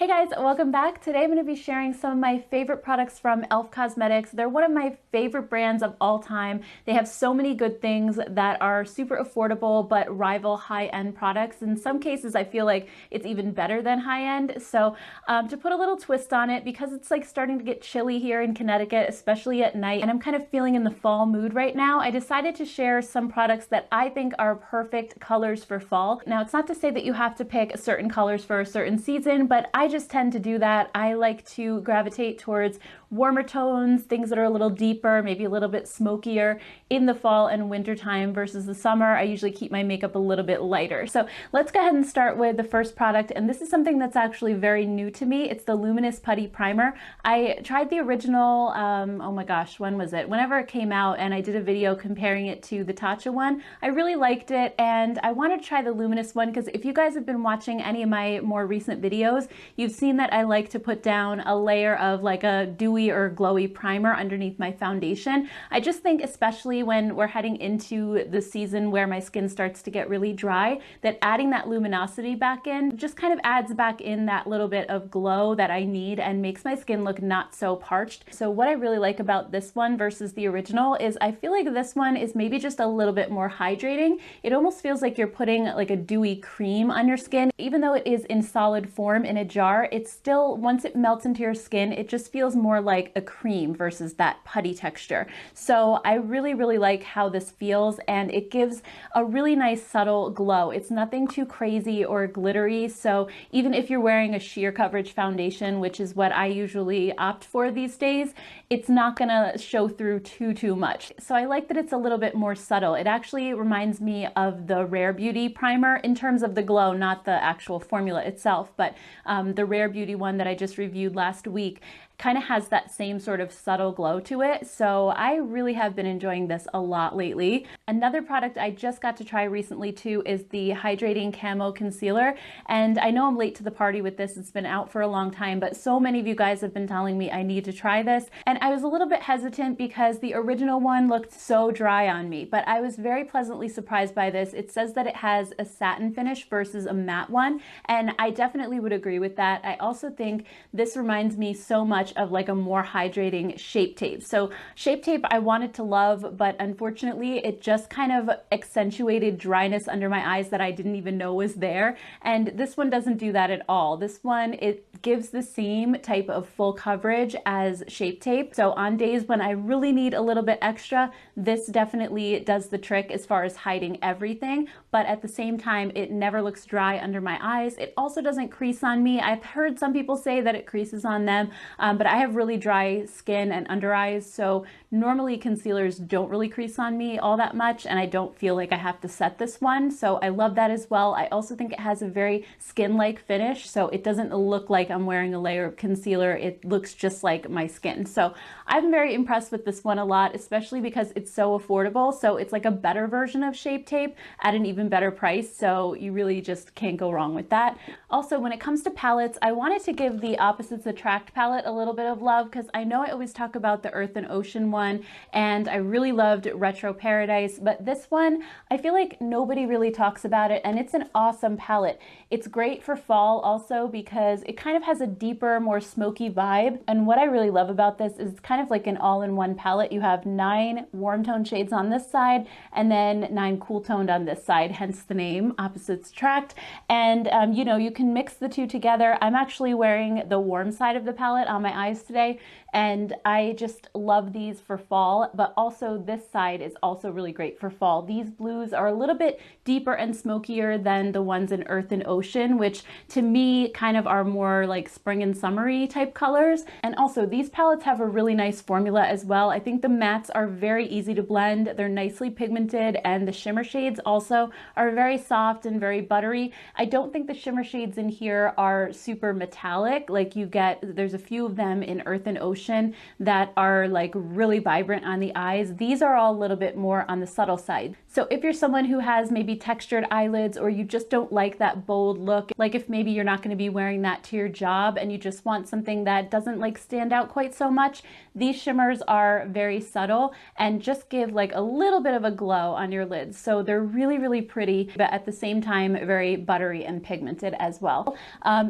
Hey guys, welcome back. Today I'm going to be sharing some of my favorite products from e.l.f. Cosmetics. They're one of my favorite brands of all time. They have so many good things that are super affordable but rival high-end products. In some cases, I feel like it's even better than high-end. So to put a little twist on it, because it's like starting to get chilly here in Connecticut, especially at night, and I'm kind of feeling in the fall mood right now, I decided to share some products that I think are perfect colors for fall. Now, it's not to say that you have to pick certain colors for a certain season, but I just tend to do that. I like to gravitate towards warmer tones, things that are a little deeper, maybe a little bit smokier in the fall and winter time versus the summer. I usually keep my makeup a little bit lighter. So let's go ahead and start with the first product. And this is something that's actually very new to me. It's the Luminous Putty Primer. I tried the original, oh my gosh, when was it? Whenever it came out, and I did a video comparing it to the Tatcha one. I really liked it, and I wanted to try the Luminous one because if you guys have been watching any of my more recent videos, you've seen that I like to put down a layer of like a dewy or glowy primer underneath my foundation. I just think, especially when we're heading into the season where my skin starts to get really dry, that adding that luminosity back in just kind of adds back in that little bit of glow that I need and makes my skin look not so parched. So what I really like about this one versus the original is I feel like this one is maybe just a little bit more hydrating. It almost feels like you're putting like a dewy cream on your skin. Even though it is in solid form in a jar, it's still, once it melts into your skin, it just feels more like a cream versus that putty texture. So I really like how this feels, and it gives a really nice subtle glow. It's nothing too crazy or glittery, so even if you're wearing a sheer coverage foundation, which is what I usually opt for these days, it's not gonna show through too much. So I like that it's a little bit more subtle. It actually reminds me of the Rare Beauty primer in terms of the glow, not the actual formula itself, but the Rare Beauty one that I just reviewed last week kind of has that same sort of subtle glow to it. So I really have been enjoying this a lot lately. Another product I just got to try recently too is the Hydrating Camo Concealer. And I know I'm late to the party with this. It's been out for a long time, but so many of you guys have been telling me I need to try this. And I was a little bit hesitant because the original one looked so dry on me, but I was very pleasantly surprised by this. It says that it has a satin finish versus a matte one, and I definitely would agree with that. I also think this reminds me so much of like a more hydrating Shape Tape. So Shape Tape I wanted to love, but unfortunately it just kind of accentuated dryness under my eyes that I didn't even know was there. And this one doesn't do that at all. This one, it gives the same type of full coverage as Shape Tape. So on days when I really need a little bit extra, this definitely does the trick as far as hiding everything. But at the same time, it never looks dry under my eyes. It also doesn't crease on me. I've heard some people say that it creases on them, but I have really dry skin and under eyes, so normally concealers don't really crease on me all that much, and I don't feel like I have to set this one, so I love that as well. I also think it has a very skin-like finish, so it doesn't look like I'm wearing a layer of concealer. It looks just like my skin. So I'm very impressed with this one a lot, especially because it's so affordable. So it's like a better version of Shape Tape at an even better price, so you really just can't go wrong with that. Also, when it comes to palettes, I wanted to give the Opposites Attract palette a little bit of love because I know I always talk about the Earth and Ocean one, and I really loved Retro Paradise, but this one, I feel like nobody really talks about it, and it's an awesome palette. It's great for fall also because it kind of has a deeper, more smoky vibe, and what I really love about this is it's kind of like an all-in-one palette. You have 9 warm tone shades on this side and then 9 cool toned on this side, hence the name Opposites Attract. And you know, you can mix the two together. I'm actually wearing the warm side of the palette on my eyes today, and I just love these for fall, but also this side is also really great for fall. These blues are a little bit deeper and smokier than the ones in Earth and Ocean, which to me kind of are more like spring and summery type colors. And also these palettes have a really nice formula as well. I think the mattes are very easy to blend. They're nicely pigmented, and the shimmer shades also are very soft and very buttery. I don't think the shimmer shades in here are super metallic. Like you get, there's a few of them them in Earth and Ocean that are like really vibrant on the eyes. These are all a little bit more on the subtle side. So if you're someone who has maybe textured eyelids, or you just don't like that bold look, like if maybe you're not going to be wearing that to your job and you just want something that doesn't like stand out quite so much, these shimmers are very subtle and just give like a little bit of a glow on your lids. So they're really, really pretty, but at the same time, very buttery and pigmented as well.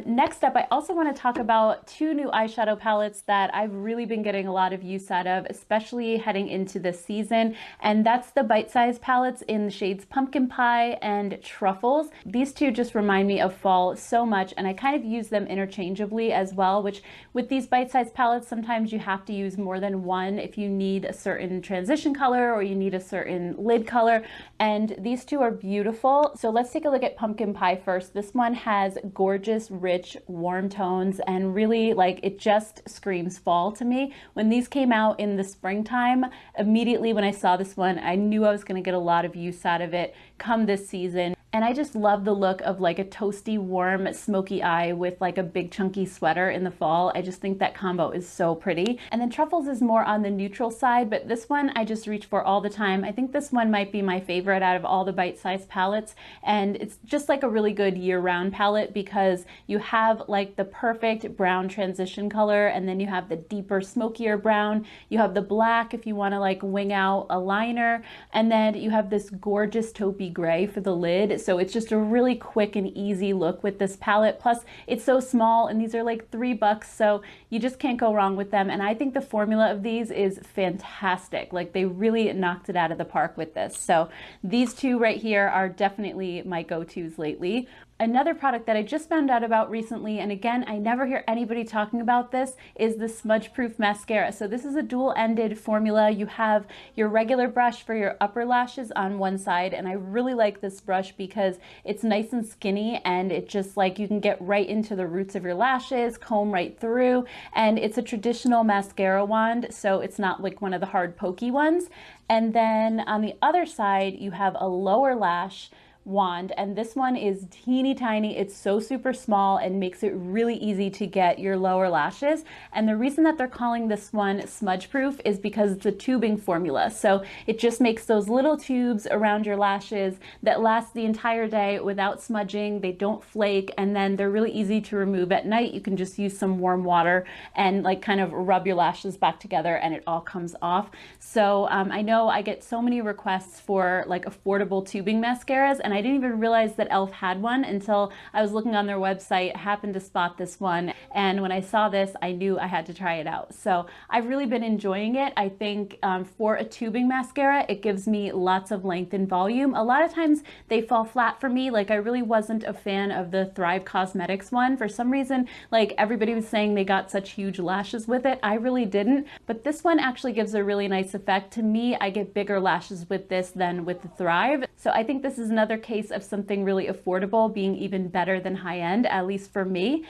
Next up, I also want to talk about two new eyeshadow palettes that I've really been getting a lot of use out of, especially heading into this season. And that's the Bite Size palettes in the shades Pumpkin Pie and Truffles. These two just remind me of fall so much, and I kind of use them interchangeably as well, which with these Bite Size palettes, sometimes you have to use more than one if you need a certain transition color or you need a certain lid color. And these two are beautiful. So let's take a look at Pumpkin Pie first. This one has gorgeous, rich, warm tones, and really like it just screams fall to me. When these came out in the springtime, immediately when I saw this one, I knew I was going to get a lot of use out of it come this season. And I just love the look of like a toasty, warm, smoky eye with like a big chunky sweater in the fall. I just think that combo is so pretty. And then Truffles is more on the neutral side, but this one I just reach for all the time. I think this one might be my favorite out of all the Bite Size palettes. And it's just like a really good year-round palette because you have like the perfect brown transition color, and then you have the deeper, smokier brown. You have the black if you want to like wing out a liner, and then you have this gorgeous taupey gray for the lid. So it's just a really quick and easy look with this palette. Plus it's so small, and these are like $3, so you just can't go wrong with them. And I think the formula of these is fantastic. Like they really knocked it out of the park with this. So these two right here are definitely my go-tos lately. Another product that I just found out about recently, and again, I never hear anybody talking about this, is the Smudge Proof Mascara. So this is a dual-ended formula. You have your regular brush for your upper lashes on one side, and I really like this brush because it's nice and skinny, and it just like you can get right into the roots of your lashes, comb right through, and it's a traditional mascara wand, so it's not like one of the hard pokey ones. And then on the other side, you have a lower lash wand, and this one is teeny tiny. It's so super small and makes it really easy to get your lower lashes. And the reason that they're calling this one smudge proof is because it's a tubing formula. So it just makes those little tubes around your lashes that last the entire day without smudging. They don't flake, and then they're really easy to remove at night. You can just use some warm water and like kind of rub your lashes back together, and it all comes off. So I know I get so many requests for like affordable tubing mascaras, and I didn't even realize that e.l.f. had one until I was looking on their website, happened to spot this one, and when I saw this, I knew I had to try it out. So I've really been enjoying it. I think for a tubing mascara, it gives me lots of length and volume. A lot of times they fall flat for me. Like I really wasn't a fan of the Thrive Cosmetics one. For some reason, like everybody was saying they got such huge lashes with it. I really didn't, but this one actually gives a really nice effect. To me, I get bigger lashes with this than with the Thrive. So I think this is another case of something really affordable being even better than high-end, at least for me.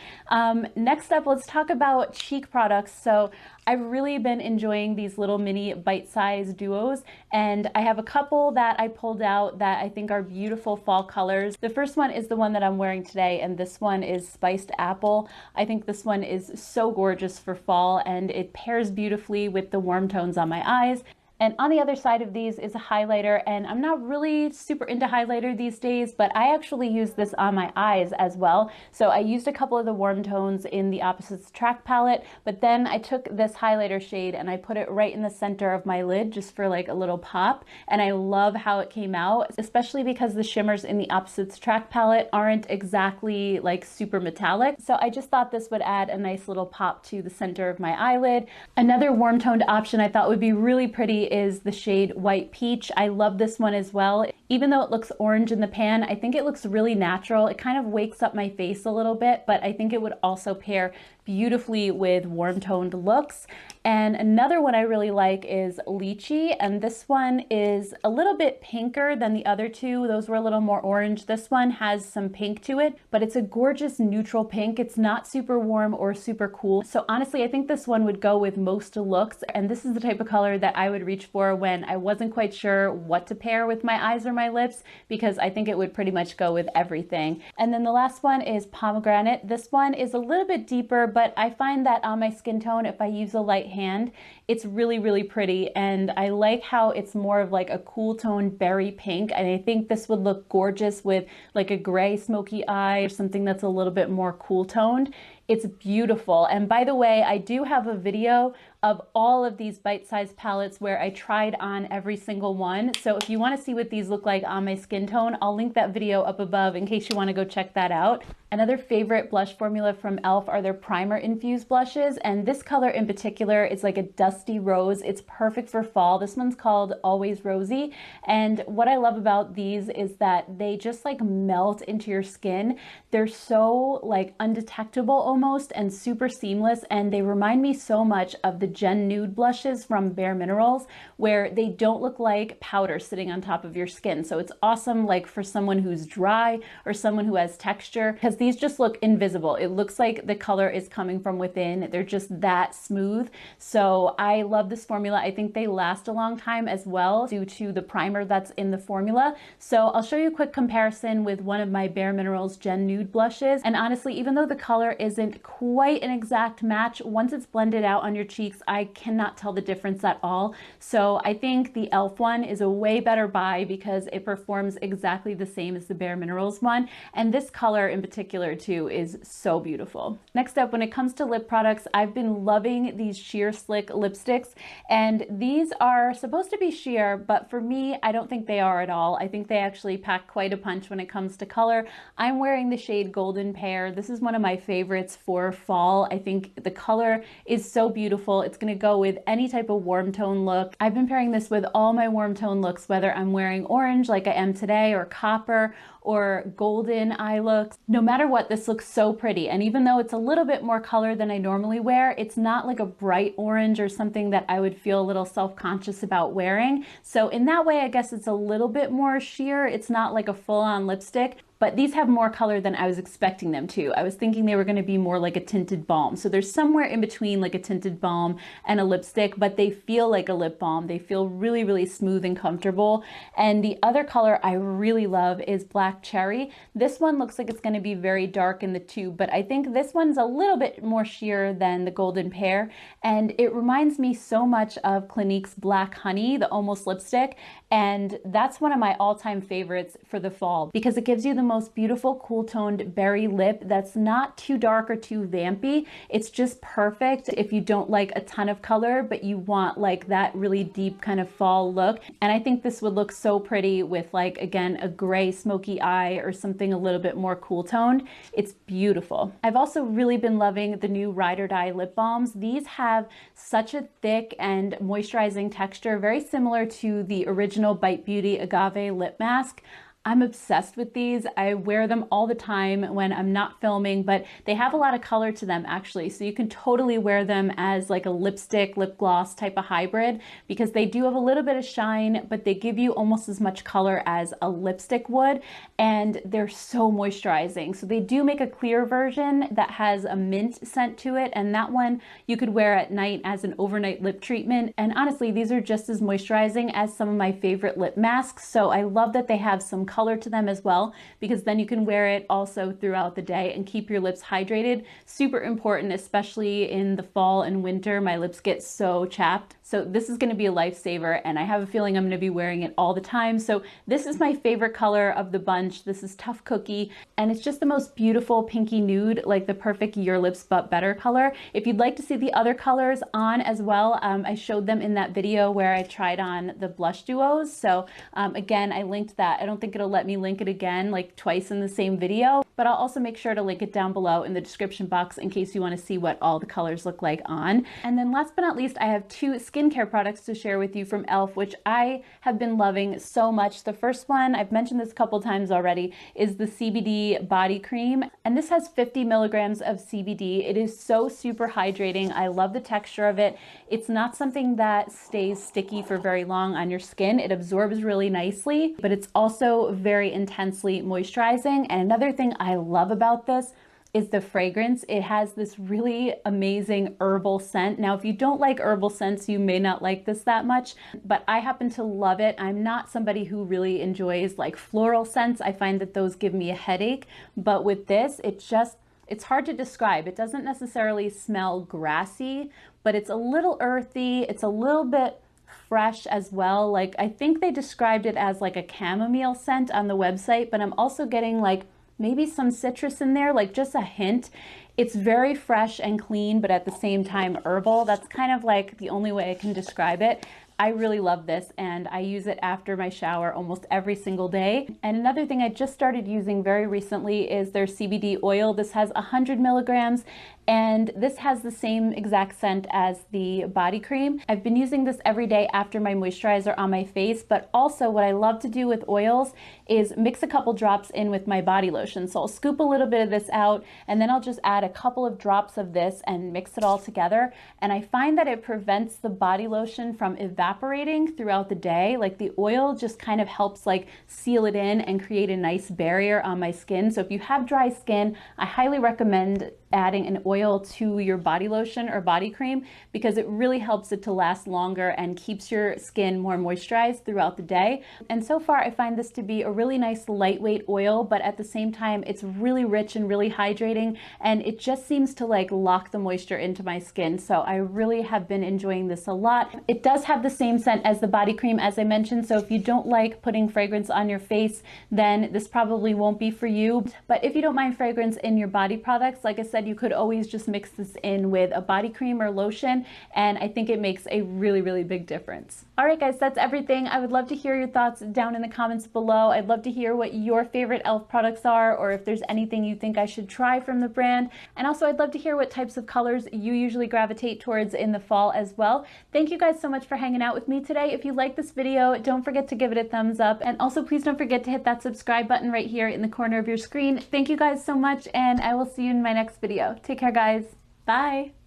Next up, let's talk about cheek products. So I've really been enjoying these little mini bite-sized duos, and I have a couple that I pulled out that I think are beautiful fall colors. The first one is the one that I'm wearing today, and this one is Spiced Apple. I think this one is so gorgeous for fall, and it pairs beautifully with the warm tones on my eyes. And on the other side of these is a highlighter, and I'm not really super into highlighter these days, but I actually use this on my eyes as well. So I used a couple of the warm tones in the Opposites Attract palette, but then I took this highlighter shade and I put it right in the center of my lid just for like a little pop. And I love how it came out, especially because the shimmers in the Opposites Attract palette aren't exactly like super metallic. So I just thought this would add a nice little pop to the center of my eyelid. Another warm toned option I thought would be really pretty is the shade White Peach. I love this one as well. Even though it looks orange in the pan, I think it looks really natural. It kind of wakes up my face a little bit, but I think it would also pair beautifully with warm toned looks. And another one I really like is Lychee, and this one is a little bit pinker than the other two. Those were a little more orange. This one has some pink to it, but it's a gorgeous neutral pink. It's not super warm or super cool. So honestly, I think this one would go with most looks, and this is the type of color that I would reach for when I wasn't quite sure what to pair with my eyes or moisturizer my lips because I think it would pretty much go with everything. And then the last one is pomegranate. This one is a little bit deeper, but I find that on my skin tone, if I use a light hand, it's really, really pretty. And I like how it's more of like a cool tone berry pink. And I think this would look gorgeous with like a gray smoky eye or something that's a little bit more cool toned. It's beautiful. And by the way, I do have a video of all of these bite-sized palettes where I tried on every single one. So if you want to see what these look like on my skin tone, I'll link that video up above in case you want to go check that out. Another favorite blush formula from e.l.f. are their primer infused blushes. And this color in particular is like a dusty rose. It's perfect for fall. This one's called Always Rosy. And what I love about these is that they just like melt into your skin. They're so like undetectable almost and super seamless. And they remind me so much of the Gen Nude blushes from Bare Minerals, where they don't look like powder sitting on top of your skin. So it's awesome like for someone who's dry or someone who has texture, because these just look invisible. It looks like the color is coming from within. They're just that smooth. So I love this formula. I think they last a long time as well due to the primer that's in the formula. So I'll show you a quick comparison with one of my Bare Minerals Gen Nude blushes. And honestly, even though the color isn't quite an exact match, once it's blended out on your cheeks, I cannot tell the difference at all. So I think the e.l.f. one is a way better buy because it performs exactly the same as the Bare Minerals one. And this color in particular too is so beautiful. Next up, when it comes to lip products, I've been loving these sheer slick lipsticks. And these are supposed to be sheer, but for me, I don't think they are at all. I think they actually pack quite a punch when it comes to color. I'm wearing the shade Golden Pear. This is one of my favorites for fall. I think the color is so beautiful. It's going to go with any type of warm tone look. I've been pairing this with all my warm tone looks, whether I'm wearing orange like I am today or copper or golden eye looks. No matter what, this looks so pretty. And even though it's a little bit more color than I normally wear, it's not like a bright orange or something that I would feel a little self-conscious about wearing. So in that way, I guess it's a little bit more sheer. It's not like a full-on lipstick. But these have more color than I was expecting them to. I was thinking they were going to be more like a tinted balm. So there's somewhere in between like a tinted balm and a lipstick, but they feel like a lip balm. They feel really, really smooth and comfortable. And the other color I really love is Black Cherry. This one looks like it's going to be very dark in the tube, but I think this one's a little bit more sheer than the Golden Pear. And it reminds me so much of Clinique's Black Honey, the Almost lipstick. And that's one of my all-time favorites for the fall because it gives you the most beautiful cool toned berry lip that's not too dark or too vampy. It's just perfect if you don't like a ton of color, but you want like that really deep kind of fall look. And I think this would look so pretty with like, again, a gray smoky eye or something a little bit more cool toned. It's beautiful. I've also really been loving the new Ride or Die lip balms. These have such a thick and moisturizing texture, very similar to the original Bite Beauty Agave lip mask. I'm obsessed with these. I wear them all the time when I'm not filming, but they have a lot of color to them actually. So you can totally wear them as like a lipstick, lip gloss type of hybrid because they do have a little bit of shine, but they give you almost as much color as a lipstick would. And they're so moisturizing. So they do make a clear version that has a mint scent to it. And that one you could wear at night as an overnight lip treatment. And honestly, these are just as moisturizing as some of my favorite lip masks. So I love that they have some color to them as well, because then you can wear it also throughout the day and keep your lips hydrated. Super important, especially in the fall and winter. My lips get so chapped. So this is going to be a lifesaver, and I have a feeling I'm going to be wearing it all the time. So this is my favorite color of the bunch. This is Tough Cookie, and it's just the most beautiful pinky nude, like the perfect Your Lips But Better color. If you'd like to see the other colors on as well, I showed them in that video where I tried on the blush duos. So again, I linked that. I don't think it'll let me link it again like twice in the same video, but I'll also make sure to link it down below in the description box in case you want to see what all the colors look like on. And then last but not least, I have two skincare products to share with you from e.l.f., which I have been loving so much. The first one, I've mentioned this a couple times already, is the CBD body cream. And this has 50 milligrams of CBD. It is so super hydrating. I love the texture of it. It's not something that stays sticky for very long on your skin. It absorbs really nicely, but it's also very intensely moisturizing. And another thing I love about this is the fragrance. It has this really amazing herbal scent. Now, if you don't like herbal scents, you may not like this that much, but I happen to love it. I'm not somebody who really enjoys like floral scents. I find that those give me a headache, but with this, it's hard to describe. It doesn't necessarily smell grassy, but it's a little earthy. It's a little bit fresh as well. Like, I think they described it as like a chamomile scent on the website, but I'm also getting like maybe some citrus in there, like just a hint. It's very fresh and clean, but at the same time herbal. That's kind of like the only way I can describe it. I really love this, and I use it after my shower almost every single day. And another thing I just started using very recently is their CBD oil. This has 100 milligrams, and this has the same exact scent as the body cream. I've been using this every day after my moisturizer on my face, but also what I love to do with oils is mix a couple drops in with my body lotion. So I'll scoop a little bit of this out, and then I'll just add a couple of drops of this and mix it all together. And I find that it prevents the body lotion from evaporating throughout the day. Like, the oil just kind of helps like seal it in and create a nice barrier on my skin. So if you have dry skin, I highly recommend adding an oil to your body lotion or body cream, because it really helps it to last longer and keeps your skin more moisturized throughout the day. And so far I find this to be a really nice lightweight oil, but at the same time it's really rich and really hydrating, and it just seems to like lock the moisture into my skin. So I really have been enjoying this a lot. It does have the same scent as the body cream, as I mentioned, so if you don't like putting fragrance on your face, then this probably won't be for you. But if you don't mind fragrance in your body products, like I said, you could always just mix this in with a body cream or lotion, and I think it makes a really, really big difference. All right, guys, that's everything. I would love to hear your thoughts down in the comments below. I'd love to hear what your favorite e.l.f. products are, or if there's anything you think I should try from the brand. And also, I'd love to hear what types of colors you usually gravitate towards in the fall as well. Thank you guys so much for hanging out with me today. If you like this video, don't forget to give it a thumbs up. And also, please don't forget to hit that subscribe button right here in the corner of your screen. Thank you guys so much, and I will see you in my next video. Take care, guys. Bye.